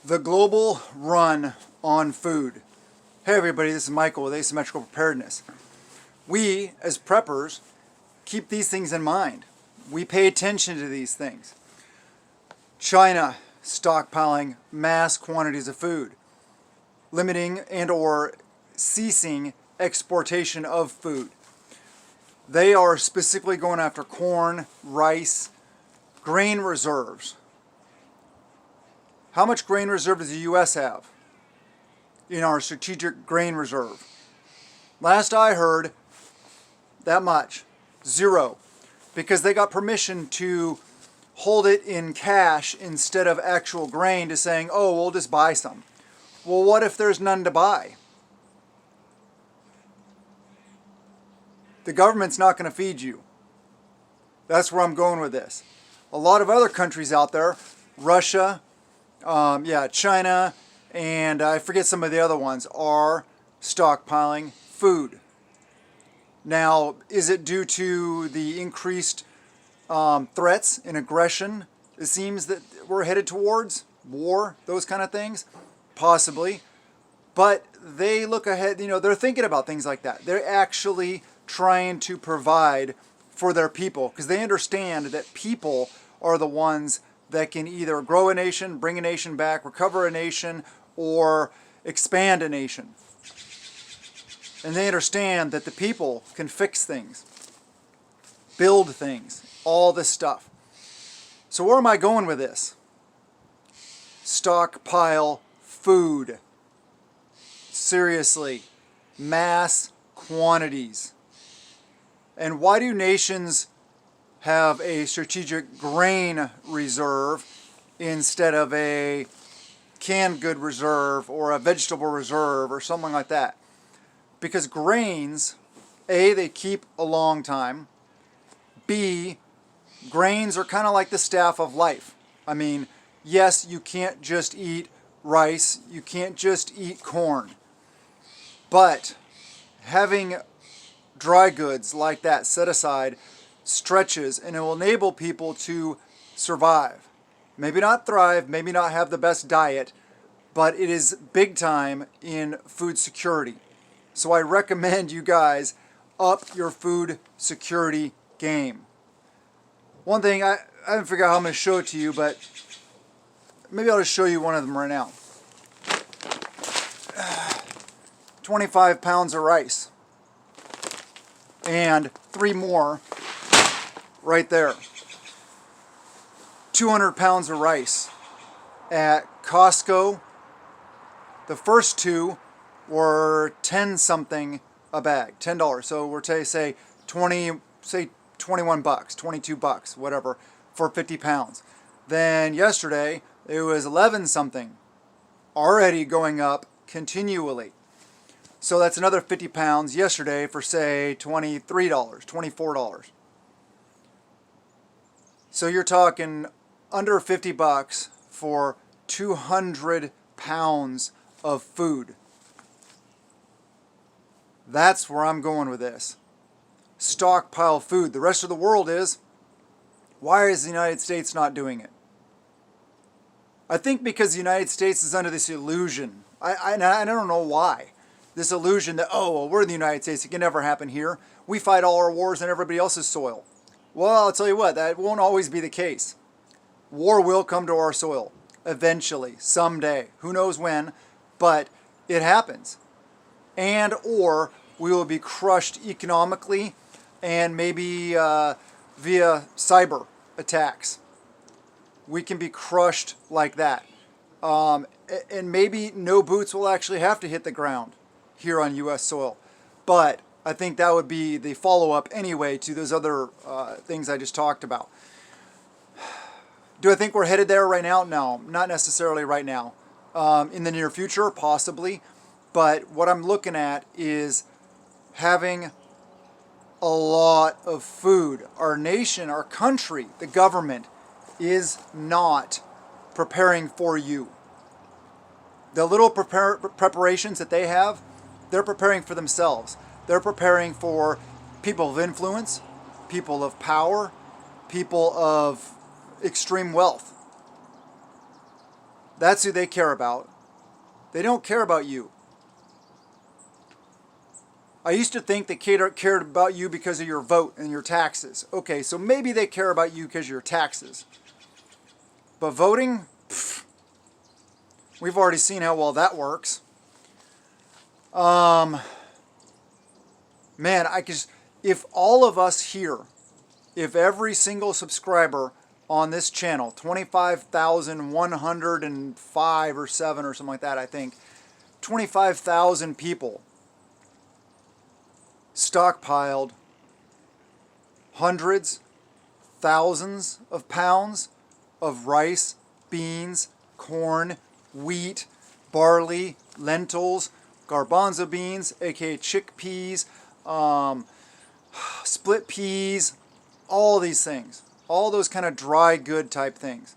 The global run on food. Hey everybody, this is Michael with Asymmetrical Preparedness. We, as preppers, keep these things in mind. We pay attention to these things. China stockpiling mass quantities of food, limiting and or ceasing exportation of food. They are specifically going after corn, rice, grain reserves. How much grain reserve does the U.S. have in our strategic grain reserve? Last I heard, that much. 0. Because they got permission to hold it in cash instead of actual grain, to saying, oh, we'll just buy some. Well, what if there's none to buy? The government's not going to feed you. That's where I'm going with this. A lot of other countries out there, Russia, China, and I forget some of the other ones, are stockpiling food. Now, is it due to the increased threats and aggression it seems that we're headed towards? War, those kind of things? Possibly. But they look ahead, they're thinking about things like that. They're actually trying to provide for their people because they understand that people are the ones that can either grow a nation, bring a nation back, recover a nation, or expand a nation. And they understand that the people can fix things, build things, all this stuff. So where am I going with this? Stockpile food. Seriously, mass quantities. And why do nations have a strategic grain reserve instead of a canned good reserve or a vegetable reserve or something like that? Because grains, A, they keep a long time. B, grains are kind of like the staff of life. I mean, yes, you can't just eat rice, you can't just eat corn. But having dry goods like that set aside stretches, and it will enable people to survive. Maybe not thrive, maybe not have the best diet, but it is big time in food security. So I recommend you guys up your food security game. One thing, I haven't figured out how I'm going to show it to you, but maybe I'll just show you one of them right now. 25 pounds of rice. And 3 more right there. 200 pounds of rice at Costco. The first 2 were 10 something a bag, $10. So we're to say 21 bucks, 22 bucks, whatever, for 50 pounds. Then yesterday it was 11 something, already going up continually. So that's another 50 pounds yesterday for, say, $23, $24. So you're talking under 50 bucks for 200 pounds of food. That's where I'm going with this. Stockpile food. The rest of the world is. Why is the United States not doing it? I think because the United States is under this illusion. I don't know why. This illusion that, oh, well, we're in the United States, it can never happen here. We fight all our wars on everybody else's soil. Well, I'll tell you what, that won't always be the case. War will come to our soil, eventually, someday. Who knows when, but it happens. And or we will be crushed economically and maybe via cyber attacks. We can be crushed like that. And maybe no boots will actually have to hit the ground here on U.S. soil. But I think that would be the follow-up anyway to those other things I just talked about. Do I think we're headed there right now? No, not necessarily right now. In the near future, possibly. But what I'm looking at is having a lot of food. Our nation, our country, the government is not preparing for you. The little preparations that they have, they're preparing for themselves. They're preparing for people of influence, people of power, people of extreme wealth. That's who they care about. They don't care about you. I used to think they cared about you because of your vote and your taxes. Okay, so maybe they care about you because of your taxes. But voting, pff, we've already seen how well that works. Man, if all of us here, if every single subscriber on this channel, 25,105 or 7 or something like that, I think, 25,000 people stockpiled hundreds, thousands of pounds of rice, beans, corn, wheat, barley, lentils, garbanzo beans, aka chickpeas, split peas, all these things. All those kind of dry good type things.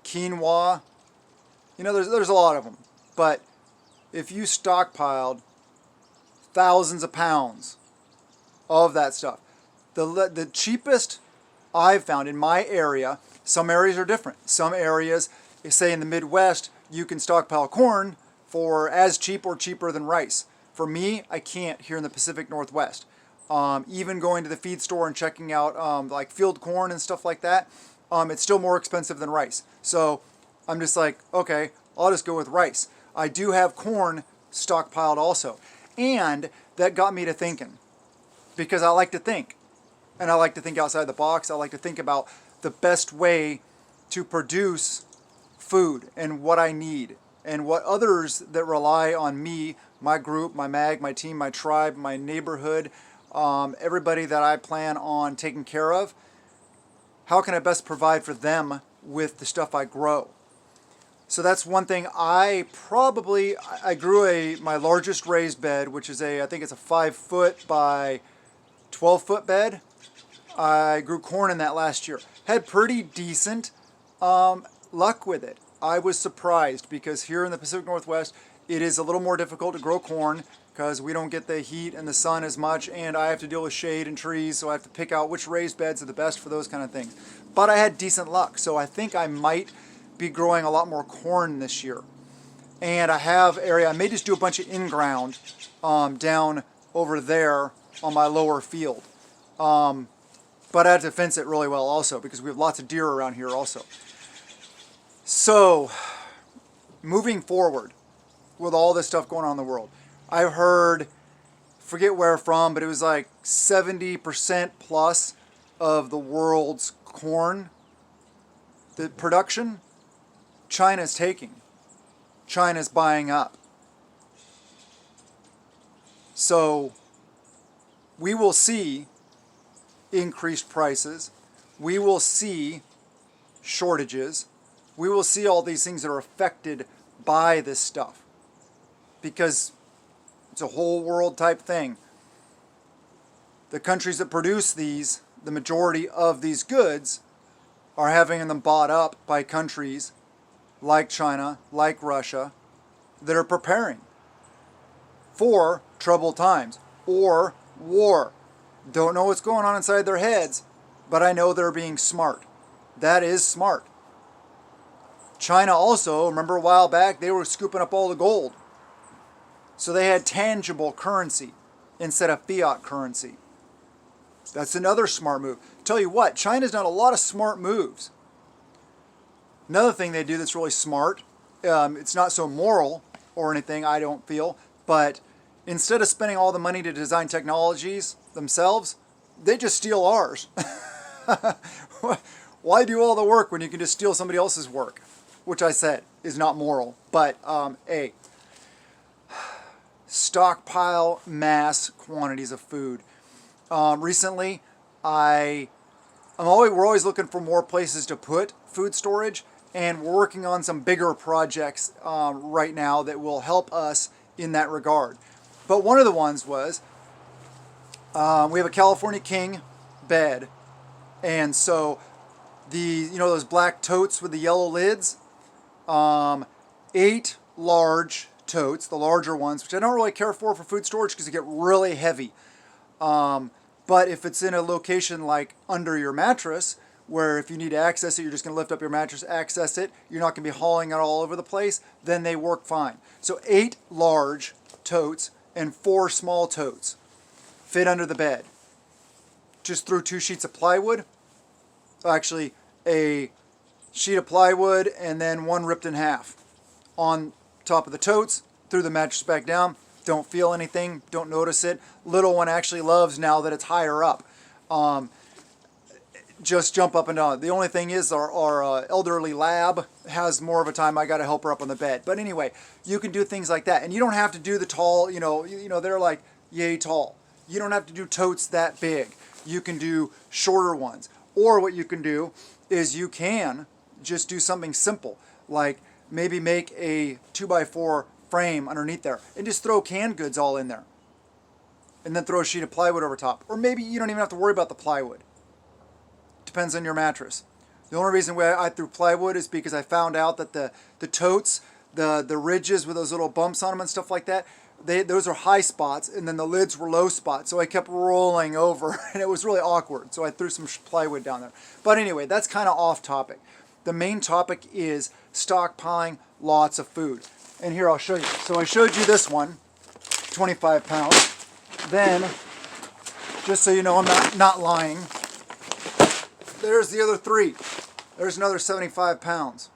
Quinoa, there's a lot of them. But if you stockpiled thousands of pounds of that stuff, the cheapest I've found in my area, some areas are different. Some areas, say in the Midwest, you can stockpile corn for as cheap or cheaper than rice. For me, I can't here in the Pacific Northwest. Even going to the feed store and checking out like field corn and stuff like that, it's still more expensive than rice. So I'm just like, okay, I'll just go with rice. I do have corn stockpiled also. And that got me to thinking, because I like to think. And I like to think outside the box. I like to think about the best way to produce food and what I need and what others that rely on me, my group, my mag, my team, my tribe, my neighborhood, everybody that I plan on taking care of, how can I best provide for them with the stuff I grow? So that's one thing. I grew my largest raised bed, which is I think it's a 5-foot by 12-foot bed. I grew corn in that last year. Had pretty decent luck with it. I was surprised because here in the Pacific Northwest, it is a little more difficult to grow corn because we don't get the heat and the sun as much, and I have to deal with shade and trees, so I have to pick out which raised beds are the best for those kind of things. But I had decent luck, so I think I might be growing a lot more corn this year. And I have area, I may just do a bunch of in-ground down over there on my lower field. But I have to fence it really well also because we have lots of deer around here also. So, moving forward with all this stuff going on in the world, I heard, forget where from, but it was like 70% plus of the world's corn, the production, China's taking. China's buying up. So, we will see increased prices. We will see shortages. We will see all these things that are affected by this stuff. Because it's a whole world type thing. The countries that produce these, the majority of these goods, are having them bought up by countries like China, like Russia, that are preparing for troubled times or war. Don't know what's going on inside their heads, but I know they're being smart. That is smart. China also, remember a while back, they were scooping up all the gold. So they had tangible currency instead of fiat currency. That's another smart move. Tell you what, China's done a lot of smart moves. Another thing they do that's really smart, it's not so moral or anything, I don't feel, but instead of spending all the money to design technologies themselves, they just steal ours. Why do all the work when you can just steal somebody else's work? Which I said is not moral, but stockpile mass quantities of food. Recently, we're always looking for more places to put food storage, and we're working on some bigger projects right now that will help us in that regard. But one of the ones was we have a California King bed, and so those black totes with the yellow lids, 8 large totes, the larger ones, which I don't really care for food storage because they get really heavy. But if it's in a location like under your mattress where if you need to access it, you're just going to lift up your mattress, access it. You're not going to be hauling it all over the place. Then they work fine. So 8 large totes and 4 small totes fit under the bed. Just threw 2 sheets of plywood. Actually, a sheet of plywood and then 1 ripped in half on top of the totes. Threw the mattress back down. Don't feel anything. Don't notice it. Little one actually loves now that it's higher up. Just jump up and down. The only thing is our elderly lab has more of a time. I got to help her up on the bed. But anyway, you can do things like that. And you don't have to do the tall, they're like yay tall. You don't have to do totes that big. You can do shorter ones. Or what you can do is you can just do something simple, like maybe make a 2x4 frame underneath there and just throw canned goods all in there. And then throw a sheet of plywood over top. Or maybe you don't even have to worry about the plywood. Depends on your mattress. The only reason why I threw plywood is because I found out that the totes, the ridges with those little bumps on them and stuff like that, those are high spots, and then the lids were low spots. So I kept rolling over, and it was really awkward. So I threw some plywood down there. But anyway, that's kind of off topic. The main topic is stockpiling lots of food. And here I'll show you. So I showed you this one, 25 pounds. Then, just so you know I'm not lying, there's the other 3. There's another 75 pounds.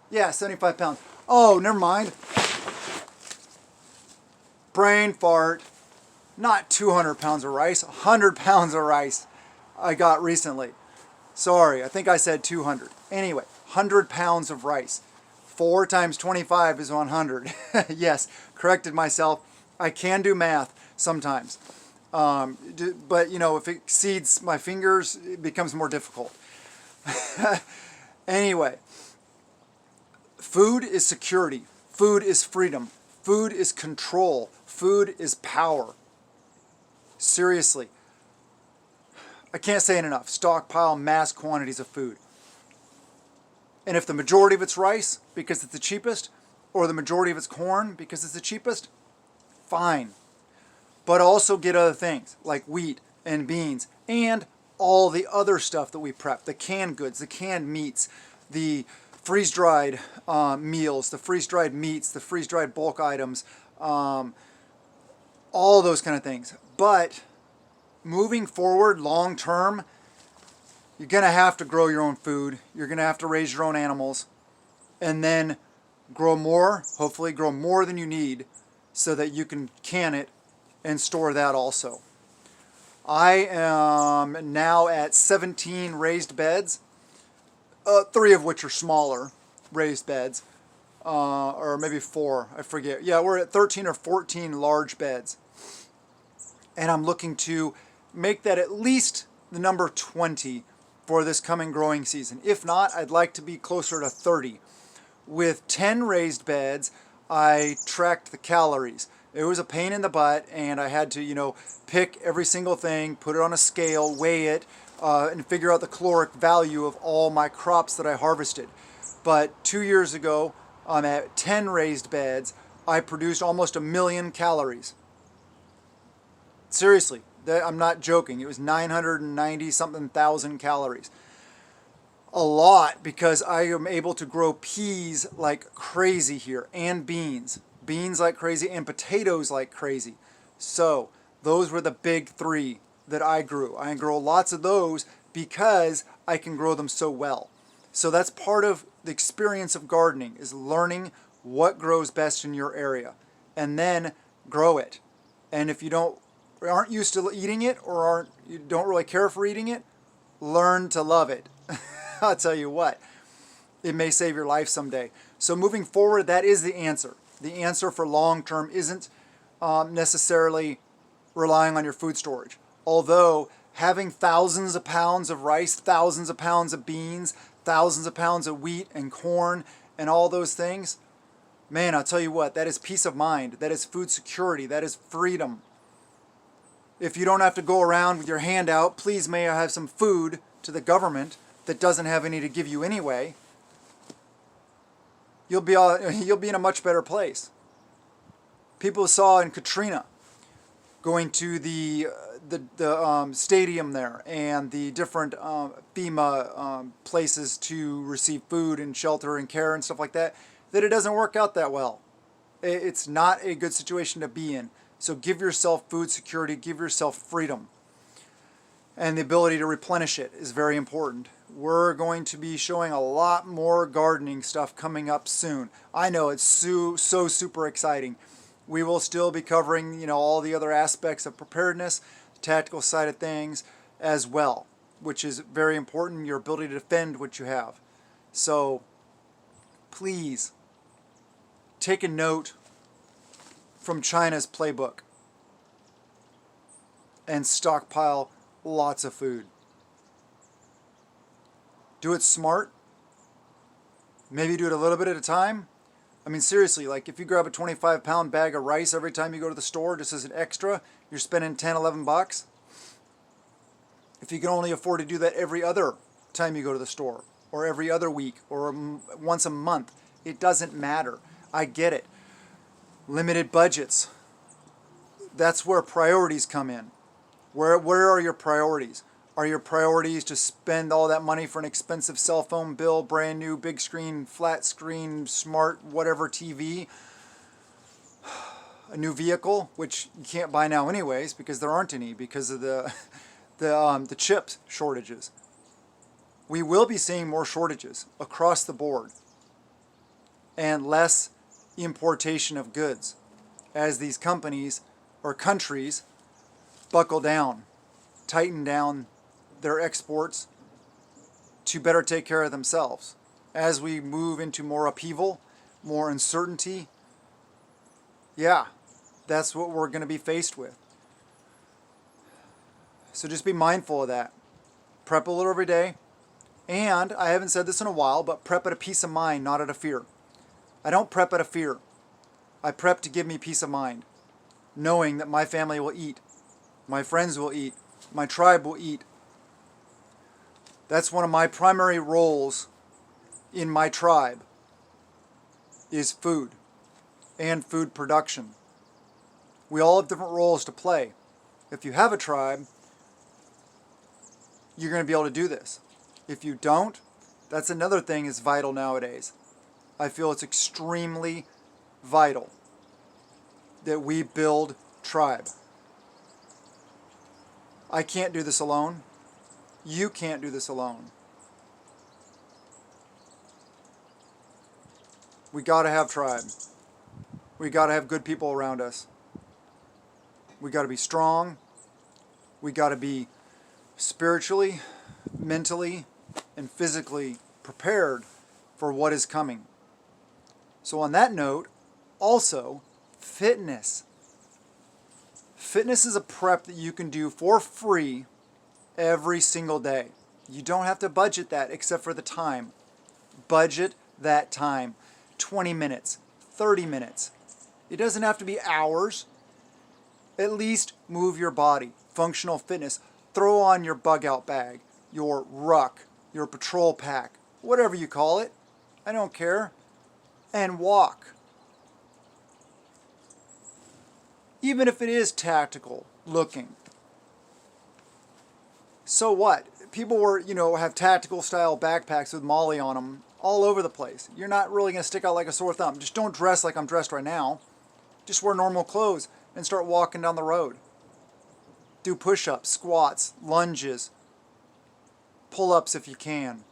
Yeah, 75 pounds. Oh, never mind. Brain fart. Not 200 pounds of rice, 100 pounds of rice I got recently. Sorry, I think I said 200. Anyway, 100 pounds of rice. 4 times 25 is 100. Yes, corrected myself. I can do math sometimes. But, if it exceeds my fingers, it becomes more difficult. Anyway, food is security. Food is freedom. Food is control. Food is power. Seriously. I can't say it enough. Stockpile mass quantities of food. And if the majority of it's rice, because it's the cheapest, or the majority of it's corn, because it's the cheapest, fine. But also get other things, like wheat and beans, and all the other stuff that we prep. The canned goods, the canned meats, the freeze-dried meals, the freeze-dried meats, the freeze-dried bulk items, all those kind of things. But moving forward, long term, you're going to have to grow your own food. You're going to have to raise your own animals. And then grow more, hopefully grow more than you need so that you can it and store that also. I am now at 17 raised beds, 3 of which are smaller raised beds, or maybe 4, I forget. Yeah, we're at 13 or 14 large beds. And I'm looking to make that at least the number 20 for this coming growing season. If not, I'd like to be closer to 30. With 10 raised beds, I tracked the calories. It was a pain in the butt, and I had to, pick every single thing, put it on a scale, weigh it, and figure out the caloric value of all my crops that I harvested. But 2 years ago, at 10 raised beds, I produced almost 1 million calories. Seriously, I'm not joking. It was 990 something thousand calories. A lot, because I am able to grow peas like crazy here, and beans like crazy, and potatoes like crazy. So those were the big 3 that I grew. I grow lots of those because I can grow them so well. So that's part of the experience of gardening, is learning what grows best in your area and then grow it. And if you aren't used to eating it, or you don't really care for eating it, learn to love it. I'll tell you what, it may save your life someday. So moving forward, that is the answer. The answer for long term isn't necessarily relying on your food storage. Although having thousands of pounds of rice, thousands of pounds of beans, thousands of pounds of wheat and corn and all those things, man, I'll tell you what, that is peace of mind. That is food security. That is freedom. If you don't have to go around with your hand out, please may I have some food to the government that doesn't have any to give you anyway, you'll be in a much better place. People saw in Katrina going to the stadium there and the different FEMA places to receive food and shelter and care and stuff like that, that it doesn't work out that well. It's not a good situation to be in. So give yourself food security, give yourself freedom. And the ability to replenish it is very important. We're going to be showing a lot more gardening stuff coming up soon. I know it's so super exciting. We will still be covering, all the other aspects of preparedness, the tactical side of things as well, which is very important, your ability to defend what you have. So please take a note from China's playbook and stockpile lots of food. Do it smart. Maybe do it a little bit at a time. I mean, seriously, like if you grab a 25-pound bag of rice every time you go to the store just as an extra, you're spending 10, 11 bucks. If you can only afford to do that every other time you go to the store, or every other week, or once a month, it doesn't matter. I get it. Limited budgets. That's where priorities come in. Where are your priorities? Are your priorities to spend all that money for an expensive cell phone bill, brand new, big screen, flat screen, smart, whatever TV, a new vehicle, which you can't buy now anyways because there aren't any because of the chip shortages. We will be seeing more shortages across the board and less importation of goods as these companies or countries buckle down, tighten down their exports to better take care of themselves. As we move into more upheaval, more uncertainty, that's what we're going to be faced with. So just be mindful of that. Prep a little every day. And I haven't said this in a while, but prep out of peace of mind, not out of fear. I don't prep out of fear. I prep to give me peace of mind, knowing that my family will eat, my friends will eat, my tribe will eat. That's one of my primary roles in my tribe is food and food production. We all have different roles to play. If you have a tribe, you're going to be able to do this. If you don't, that's another thing that's vital nowadays. I feel it's extremely vital that we build tribe. I can't do this alone. You can't do this alone. We got to have tribe. We got to have good people around us. We got to be strong. We got to be spiritually, mentally, and physically prepared for what is coming. So on that note, also, fitness. Fitness is a prep that you can do for free every single day. You don't have to budget that except for the time. Budget that time. 20 minutes, 30 minutes. It doesn't have to be hours. At least move your body. Functional fitness. Throw on your bug out bag, your ruck, your patrol pack, whatever you call it. I don't care. And walk. Even if it is tactical looking. So what? People have tactical style backpacks with Molly on them all over the place. You're not really going to stick out like a sore thumb. Just don't dress like I'm dressed right now. Just wear normal clothes and start walking down the road. Do push-ups, squats, lunges, pull-ups if you can.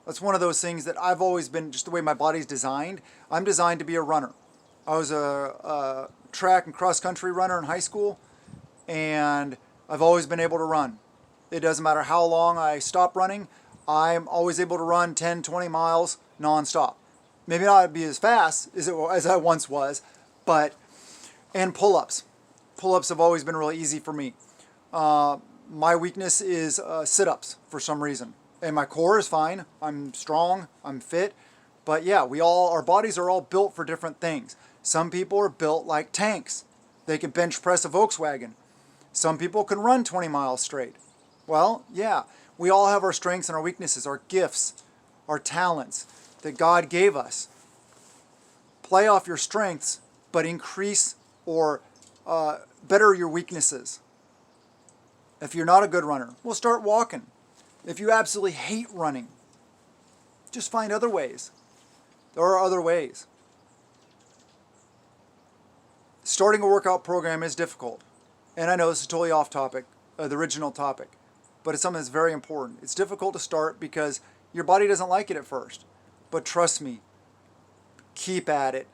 That's one of those things that I've always been, just the way my body's designed. I'm designed to be a runner. I was a track and cross-country runner in high school, and I've always been able to run. It doesn't matter how long I stop running, I'm always able to run 10, 20 miles non-stop. Maybe not be as fast as I once was, and pull-ups. Pull-ups have always been really easy for me. My weakness is sit-ups for some reason. And my core is fine. I'm strong, I'm fit. But yeah, our bodies are all built for different things. Some people are built like tanks. They can bench press a Volkswagen. Some people can run 20 miles straight. Well, yeah, we all have our strengths and our weaknesses, our gifts, our talents that God gave us. Play off your strengths, but increase or better your weaknesses. If you're not a good runner, well, start walking. If you absolutely hate running, just find other ways. There are other ways. Starting a workout program is difficult. And I know this is totally off topic, the original topic, but it's something that's very important. It's difficult to start because your body doesn't like it at first. But trust me, keep at it,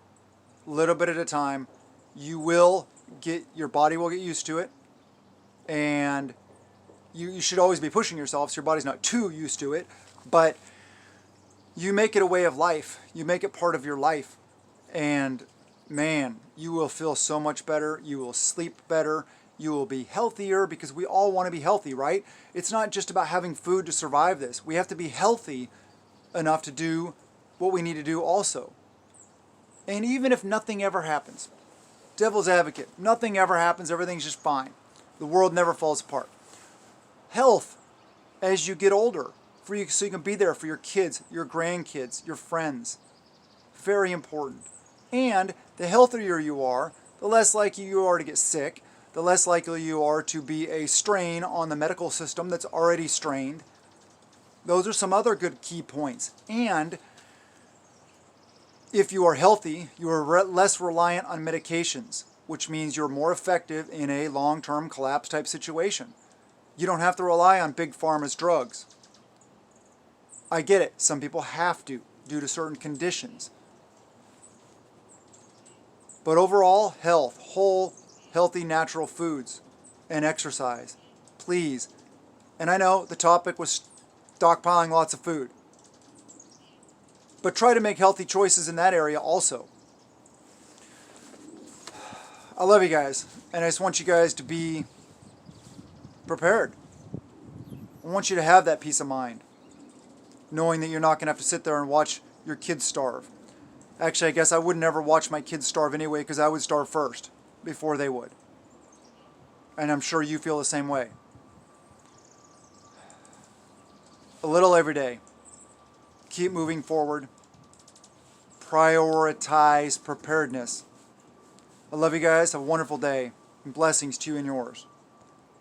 little bit at a time. Your body will get used to it, and you should always be pushing yourself so your body's not too used to it, but you make it a way of life. You make it part of your life, and man, you will feel so much better. You will sleep better. You will be healthier, because we all want to be healthy, right? It's not just about having food to survive this. We have to be healthy enough to do what we need to do also. And even if nothing ever happens, devil's advocate, nothing ever happens, everything's just fine. The world never falls apart. Health as you get older, so you can be there for your kids, your grandkids, your friends. Very important. And the healthier you are, the less likely you are to get sick, the less likely you are to be a strain on the medical system that's already strained. Those are some other good key points. And if you are healthy, you are less reliant on medications, which means you're more effective in a long-term collapse type situation. You don't have to rely on big pharma's drugs. I get it. Some people have to due to certain conditions. But overall, health, whole, healthy, natural foods and exercise. Please. And I know the topic was stockpiling lots of food. But try to make healthy choices in that area also. I love you guys, and I just want you guys to be prepared. I want you to have that peace of mind, knowing that you're not going to have to sit there and watch your kids starve. Actually, I guess I would never watch my kids starve anyway, because I would starve first before they would. And I'm sure you feel the same way. A little every day. Keep moving forward. Prioritize preparedness. I love you guys. Have a wonderful day. And blessings to you and yours.